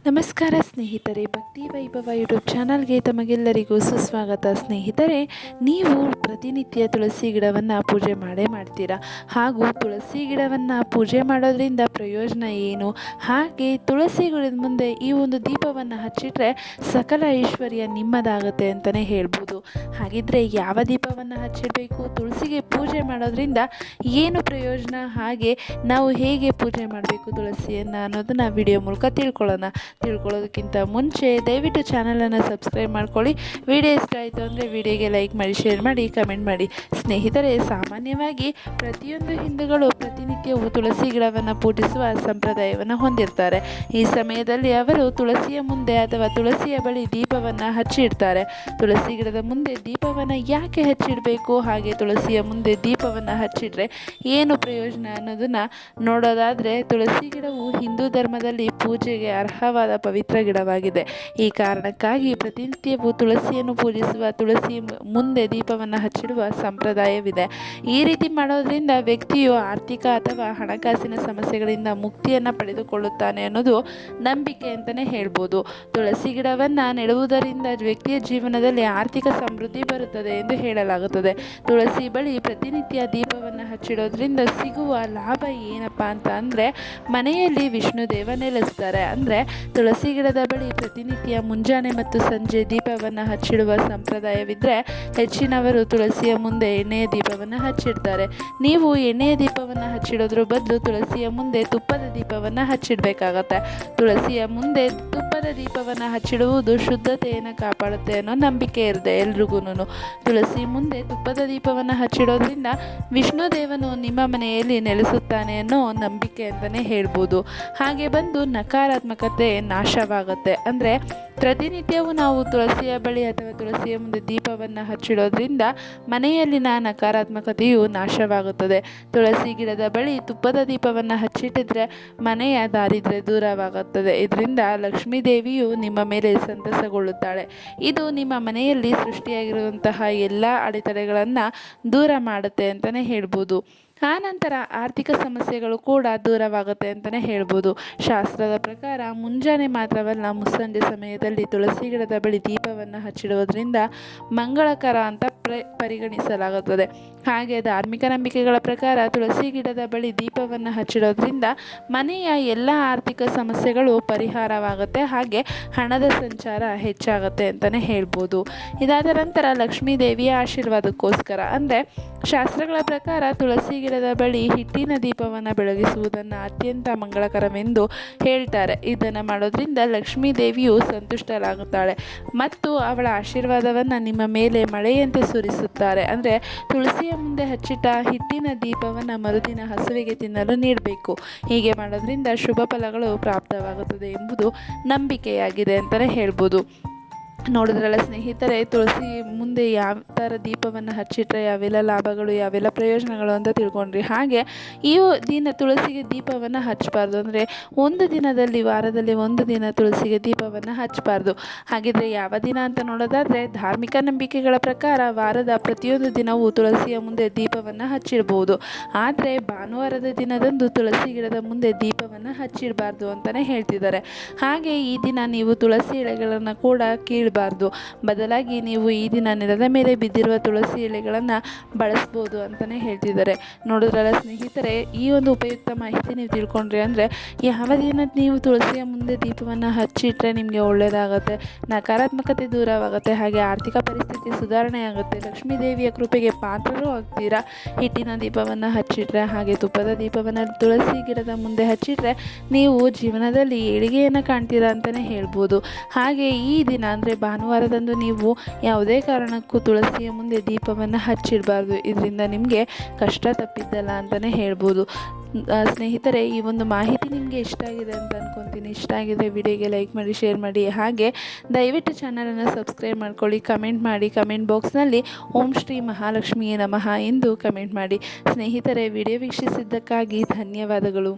ನಮಸ್ಕಾರ ಸ್ನೇಹಿತರೆ, ಭಕ್ತಿ ವೈಭವ ಯೂಟ್ಯೂಬ್ ಚಾನಲ್ಗೆ ತಮಗೆಲ್ಲರಿಗೂ ಸುಸ್ವಾಗತ. ಸ್ನೇಹಿತರೆ, ನೀವು ಪ್ರತಿನಿತ್ಯ ತುಳಸಿ ಗಿಡವನ್ನು ಪೂಜೆ ಮಾಡೇ ಮಾಡ್ತೀರಾ. ಹಾಗೂ ತುಳಸಿ ಗಿಡವನ್ನು ಪೂಜೆ ಮಾಡೋದ್ರಿಂದ ಪ್ರಯೋಜನ ಏನು, ಹಾಗೆ ತುಳಸಿ ಗಿಡದ ಮುಂದೆ ಈ ಒಂದು ದೀಪವನ್ನು ಹಚ್ಚಿಟ್ರೆ ಸಕಲ ಐಶ್ವರ್ಯ ನಿಮ್ಮದಾಗುತ್ತೆ ಅಂತಲೇ ಹೇಳ್ಬೋದು. ಹಾಗಿದ್ರೆ ಯಾವ ದೀಪವನ್ನು ಹಚ್ಚಿಡಬೇಕು, ತುಳಸಿಗೆ ಪೂಜೆ ಮಾಡೋದ್ರಿಂದ ಏನು ಪ್ರಯೋಜನ, ಹಾಗೆ ನಾವು ಹೇಗೆ ಪೂಜೆ ಮಾಡಬೇಕು ತುಳಸಿಯನ್ನು ಅನ್ನೋದನ್ನು ವಿಡಿಯೋ ಮೂಲಕ ತಿಳ್ಕೊಳ್ಳೋದಕ್ಕಿಂತ ಮುಂಚೆ ದಯವಿಟ್ಟು ಚಾನಲನ್ನು ಸಬ್ಸ್ಕ್ರೈಬ್ ಮಾಡ್ಕೊಳ್ಳಿ. ವಿಡಿಯೋ ಇಷ್ಟ ಆಯಿತು ಅಂದರೆ ವಿಡಿಯೋಗೆ ಲೈಕ್ ಮಾಡಿ, ಶೇರ್ ಮಾಡಿ, ಕಮೆಂಟ್ ಮಾಡಿ. ಸ್ನೇಹಿತರೆ, ಸಾಮಾನ್ಯವಾಗಿ ಪ್ರತಿಯೊಂದು ಹಿಂದೂಗಳು ಪ್ರತಿನಿತ್ಯವೂ ತುಳಸಿ ಗಿಡವನ್ನು ಪೂಜಿಸುವ ಸಂಪ್ರದಾಯವನ್ನು ಹೊಂದಿರ್ತಾರೆ. ಈ ಸಮಯದಲ್ಲಿ ಅವರು ತುಳಸಿಯ ಮುಂದೆ ಅಥವಾ ತುಳಸಿಯ ಬಳಿ ದೀಪವನ್ನು ಹಚ್ಚಿಡ್ತಾರೆ. ತುಳಸಿ ಗಿಡದ ಮುಂದೆ ದೀಪವನ್ನು ಯಾಕೆ ಹಚ್ಚಿಡಬೇಕು, ಹಾಗೆ ತುಳಸಿಯ ಮುಂದೆ ದೀಪವನ್ನು ಹಚ್ಚಿಟ್ರೆ ಏನು ಪ್ರಯೋಜನ ಅನ್ನೋದನ್ನು ನೋಡೋದಾದರೆ, ತುಳಸಿ ಗಿಡವು ಹಿಂದೂ ಧರ್ಮದಲ್ಲಿ ಪೂಜೆಗೆ ಅರ್ಹವಾದ ಪವಿತ್ರ ಗಿಡವಾಗಿದೆ. ಈ ಕಾರಣಕ್ಕಾಗಿ ಪ್ರತಿನಿತ್ಯವೂ ತುಳಸಿಯನ್ನು ಪೂಜಿಸುವ, ತುಳಸಿ ಮುಂದೆ ದೀಪವನ್ನು ಹಚ್ಚಿಡುವ ಸಂಪ್ರದಾಯವಿದೆ. ಈ ರೀತಿ ಮಾಡೋದ್ರಿಂದ ವ್ಯಕ್ತಿಯು ಆರ್ಥಿಕ ಅಥವಾ ಹಣಕಾಸಿನ ಸಮಸ್ಯೆಗಳಿಂದ ಮುಕ್ತಿಯನ್ನು ಪಡೆದುಕೊಳ್ಳುತ್ತಾನೆ ಅನ್ನೋದು ನಂಬಿಕೆ ಅಂತಲೇ ಹೇಳ್ಬೋದು. ತುಳಸಿ ಗಿಡವನ್ನು ನೆಡುವುದರಿಂದ ವ್ಯಕ್ತಿಯ ಜೀವನದಲ್ಲಿ ಆರ್ಥಿಕ ಸಮೃದ್ಧಿ ಬರುತ್ತದೆ ಎಂದು ಹೇಳಲಾಗುತ್ತದೆ. ತುಳಸಿ ಬಳಿ ಪ್ರತಿನಿತ್ಯ ದೀಪವನ್ನು ಹಚ್ಚಿಡೋದ್ರಿಂದ ಸಿಗುವ ಲಾಭ ಏನಪ್ಪ ಅಂತ ಅಂದರೆ, ಮನೆಯಲ್ಲಿ ವಿಷ್ಣು ದೇವ ನೆಲೆಸ್ತಾರೆ. ಅಂದರೆ ತುಳಸಿ ಗಿಡದ ಬಳಿ ಪ್ರತಿನಿತ್ಯ ಮುಂಜಾನೆ ಮತ್ತು ಸಂಜೆ ದೀಪವನ್ನು ಹಚ್ಚಿಡುವ ಸಂಪ್ರದಾಯವಿದ್ದರೆ, ಹೆಚ್ಚಿನವರು ತುಳಸಿಯ ಮುಂದೆ ಎಣ್ಣೆಯ ದೀಪವನ್ನು ಹಚ್ಚಿಡ್ತಾರೆ. ನೀವು ಎಣ್ಣೆಯ ದೀಪವನ್ನು ಹಚ್ಚಿಡೋದ್ರ ಬದಲು ತುಳಸಿಯ ಮುಂದೆ ತುಪ್ಪದ ದೀಪವನ್ನು ಹಚ್ಚಿಡಬೇಕಾಗತ್ತೆ. ತುಳಸಿಯ ಮುಂದೆ ತುಪ್ಪದ ದೀಪವನ್ನು ಹಚ್ಚಿಡುವುದು ಶುದ್ಧತೆಯನ್ನು ಕಾಪಾಡುತ್ತೆ ಅನ್ನೋ ನಂಬಿಕೆ ಇದೆ ಎಲ್ರಿಗೂ. ತುಳಸಿ ಮುಂದೆ ತುಪ್ಪದ ದೀಪವನ್ನು ಹಚ್ಚಿಡೋದ್ರಿಂದ ವಿಷ್ಣು ದೇವನು ನಿಮ್ಮ ಮನೆಯಲ್ಲಿ ನೆಲೆಸುತ್ತಾನೆ ಅನ್ನೋ ನಂಬಿಕೆ ಅಂತಲೇ ಹೇಳ್ಬೋದು. ಹಾಗೆ ಬಂದು ನಕಾರಾತ್ಮಕತೆ ನಾಶವಾಗುತ್ತೆ. ಅಂದರೆ ಪ್ರತಿನಿತ್ಯವೂ ನಾವು ತುಳಸಿಯ ಬಳಿ ಅಥವಾ ತುಳಸಿಯ ಮುಂದೆ ದೀಪವನ್ನು ಹಚ್ಚಿಡೋದ್ರಿಂದ ಮನೆಯಲ್ಲಿನ ನಕಾರಾತ್ಮಕತೆಯು ನಾಶವಾಗುತ್ತದೆ. ತುಳಸಿ ಗಿಡದ ಬಳಿ ತುಪ್ಪದ ದೀಪವನ್ನು ಹಚ್ಚಿಟ್ಟಿದ್ರೆ ಮನೆಯ ದಾರಿದ್ರ್ಯ ದೂರವಾಗುತ್ತದೆ. ಇದರಿಂದ ಲಕ್ಷ್ಮೀ ದೇವಿಯು ನಿಮ್ಮ ಮೇಲೆ ಸಂತಸಗೊಳ್ಳುತ್ತಾಳೆ. ಇದು ನಿಮ್ಮ ಮನೆಯಲ್ಲಿ ಸೃಷ್ಟಿಯಾಗಿರುವಂತಹ ಎಲ್ಲ ಅಡೆತಡೆಗಳನ್ನು ದೂರ ಮಾಡುತ್ತೆ ಅಂತಲೇ ಹೇಳ್ಬೋದು. ಆನಂತರ ಆರ್ಥಿಕ ಸಮಸ್ಯೆಗಳು ಕೂಡ ದೂರವಾಗುತ್ತೆ ಅಂತಲೇ ಹೇಳ್ಬೋದು. ಶಾಸ್ತ್ರದ ಪ್ರಕಾರ ಮುಂಜಾನೆ ಮಾತ್ರವಲ್ಲ, ಮುಸ್ಸಂಜೆ ಸಮಯದಲ್ಲಿ ತುಳಸಿ ಗಿಡದ ಬಳಿ ದೀಪವನ್ನು ಹಚ್ಚಿಡುವುದರಿಂದ ಮಂಗಳಕರ ಅಂತ ಪರಿಗಣಿಸಲಾಗುತ್ತದೆ. ಹಾಗೆ ಧಾರ್ಮಿಕ ನಂಬಿಕೆಗಳ ಪ್ರಕಾರ ತುಳಸಿ ಗಿಡದ ಬಳಿ ದೀಪವನ್ನು ಹಚ್ಚಿಡೋದ್ರಿಂದ ಮನೆಯ ಎಲ್ಲ ಆರ್ಥಿಕ ಸಮಸ್ಯೆಗಳು ಪರಿಹಾರವಾಗುತ್ತೆ, ಹಾಗೆ ಹಣದ ಸಂಚಾರ ಹೆಚ್ಚಾಗುತ್ತೆ ಅಂತಲೇ ಹೇಳ್ಬೋದು. ಇದಾದ ನಂತರ ಲಕ್ಷ್ಮೀ ದೇವಿಯ ಆಶೀರ್ವಾದಕ್ಕೋಸ್ಕರ, ಅಂದರೆ ಶಾಸ್ತ್ರಗಳ ಪ್ರಕಾರ ತುಳಸಿ ಗಿಡದ ಬಳಿ ಹಿಟ್ಟಿನ ದೀಪವನ್ನು ಬೆಳಗಿಸುವುದನ್ನು ಅತ್ಯಂತ ಮಂಗಳಕರವೆಂದು ಹೇಳ್ತಾರೆ. ಇದನ್ನು ಮಾಡೋದ್ರಿಂದ ಲಕ್ಷ್ಮೀ ದೇವಿಯು ಸಂತುಷ್ಟರಾಗುತ್ತಾಳೆ ಮತ್ತು ಅವಳ ಆಶೀರ್ವಾದವನ್ನು ನಿಮ್ಮ ಮೇಲೆ ಮಳೆಯಂತೆ ಸುರಿಸುತ್ತಾರೆ. ಅಂದರೆ ತುಳಸಿಯ ಮುಂದೆ ಹಚ್ಚಿಟ್ಟ ಹಿಟ್ಟಿನ ದೀಪವನ್ನು ಮರುದಿನ ಹಸುವಿಗೆ ತಿನ್ನಲು ನೀಡಬೇಕು. ಹೀಗೆ ಮಾಡೋದ್ರಿಂದ ಶುಭ ಫಲಗಳು ಪ್ರಾಪ್ತವಾಗುತ್ತದೆ ಎಂಬುದು ನಂಬಿಕೆಯಾಗಿದೆ ಅಂತಲೇ ಹೇಳ್ಬೋದು. ನೋಡಿದ್ರಲ್ಲ ಸ್ನೇಹಿತರೆ, ತುಳಸಿ ಮುಂದೆ ಯಾವ ಥರ ದೀಪವನ್ನು ಹಚ್ಚಿಟ್ರೆ ಯಾವೆಲ್ಲ ಲಾಭಗಳು, ಯಾವೆಲ್ಲ ಪ್ರಯೋಜನಗಳು ಅಂತ ತಿಳ್ಕೊಂಡ್ರಿ. ಹಾಗೆ ಈ ದಿನ ತುಳಸಿಗೆ ದೀಪವನ್ನು ಹಚ್ಚಬಾರ್ದು. ಅಂದರೆ ಒಂದು ದಿನದಲ್ಲಿ, ವಾರದಲ್ಲಿ ಒಂದು ದಿನ ತುಳಸಿಗೆ ದೀಪವನ್ನು ಹಚ್ಚಬಾರ್ದು. ಹಾಗಿದ್ರೆ ಯಾವ ದಿನ ಅಂತ ನೋಡೋದಾದರೆ, ಧಾರ್ಮಿಕ ನಂಬಿಕೆಗಳ ಪ್ರಕಾರ ವಾರದ ಪ್ರತಿಯೊಂದು ದಿನವೂ ತುಳಸಿಯ ಮುಂದೆ ದೀಪವನ್ನು ಹಚ್ಚಿಡ್ಬೋದು. ಆದರೆ ಭಾನುವಾರದ ದಿನದಂದು ತುಳಸಿ ಗಿಡದ ಮುಂದೆ ದೀಪವನ್ನು ಹಚ್ಚಿಡಬಾರ್ದು ಅಂತಲೇ ಹೇಳ್ತಿದ್ದಾರೆ. ಹಾಗೆ ಈ ದಿನ ನೀವು ತುಳಸಿ ಎಲೆಗಳನ್ನು ಕೂಡ ಕೀಳಬಾರ್ದು. ಬದಲಾಗಿ ನೀವು ಈ ದಿನ ನೆಲದ ಮೇಲೆ ಬಿದ್ದಿರುವ ತುಳಸಿ ಎಲೆಗಳನ್ನು ಬಳಸ್ಬೋದು ಅಂತಲೇ ಹೇಳ್ತಿದ್ದಾರೆ. ನೋಡಿದ್ರಲ್ಲ ಸ್ನೇಹಿತರೆ, ಈ ಒಂದು ಉಪಯುಕ್ತ ಮಾಹಿತಿ ನೀವು ತಿಳ್ಕೊಂಡ್ರಿ. ಅಂದರೆ ಯಾವ ದಿನ ನೀವು ತುಳಸಿಯ ಮುಂದೆ ದೀಪವನ್ನು ಹಚ್ಚಿಟ್ರೆ ನಿಮಗೆ ಒಳ್ಳೆಯದಾಗುತ್ತೆ, ನಕಾರಾತ್ಮಕತೆ ದೂರವಾಗುತ್ತೆ, ಹಾಗೆ ಆರ್ಥಿಕ ಪರಿಸ್ಥಿತಿ ಸುಧಾರಣೆ ಆಗುತ್ತೆ, ಲಕ್ಷ್ಮೀ ದೇವಿಯ ಕೃಪೆಗೆ ಪಾತ್ರರೂ ಆಗ್ತೀರಾ. ಹಿಟ್ಟಿನ ದೀಪವನ್ನು ಹಚ್ಚಿಟ್ರೆ, ಹಾಗೆ ತುಪ್ಪದ ದೀಪವನ್ನು ತುಳಸಿ ಗಿಡದ ಮುಂದೆ ಹಚ್ಚಿಟ್ರೆ ನೀವು ಜೀವನದಲ್ಲಿ ಏಳಿಗೆಯನ್ನು ಕಾಣ್ತೀರಾ ಅಂತಲೇ ಹೇಳ್ಬೋದು. ಹಾಗೆ ಈ ದಿನ ಅಂದರೆ ಭಾನುವಾರದಂದು ನೀವು ಯಾವುದೇ ಕಾರಣಕ್ಕೂ ತುಳಸಿಯ ಮುಂದೆ ದೀಪವನ್ನು ಹಚ್ಚಿಡಬಾರ್ದು. ಇದರಿಂದ ನಿಮಗೆ ಕಷ್ಟ ತಪ್ಪಿದ್ದಲ್ಲ ಅಂತಲೇ ಹೇಳ್ಬೋದು. ಸ್ನೇಹಿತರೆ, ಈ ಒಂದು ಮಾಹಿತಿ ನಿಮಗೆ ಇಷ್ಟ ಆಗಿದೆ ಅಂತ ಅಂದ್ಕೊತೀನಿ. ಇಷ್ಟ ಆಗಿದ್ರೆ ವಿಡಿಯೋಗೆ ಲೈಕ್ ಮಾಡಿ, ಶೇರ್ ಮಾಡಿ, ಹಾಗೆ ದಯವಿಟ್ಟು ಚಾನಲನ್ನು ಸಬ್ಸ್ಕ್ರೈಬ್ ಮಾಡ್ಕೊಳ್ಳಿ. ಕಮೆಂಟ್ ಮಾಡಿ, ಕಮೆಂಟ್ ಬಾಕ್ಸ್ನಲ್ಲಿ ಓಂ ಶ್ರೀ ಮಹಾಲಕ್ಷ್ಮಿಯೇ ನಮಃ ಎಂದು ಕಮೆಂಟ್ ಮಾಡಿ. ಸ್ನೇಹಿತರೆ, ವಿಡಿಯೋ ವೀಕ್ಷಿಸಿದ್ದಕ್ಕಾಗಿ ಧನ್ಯವಾದಗಳು.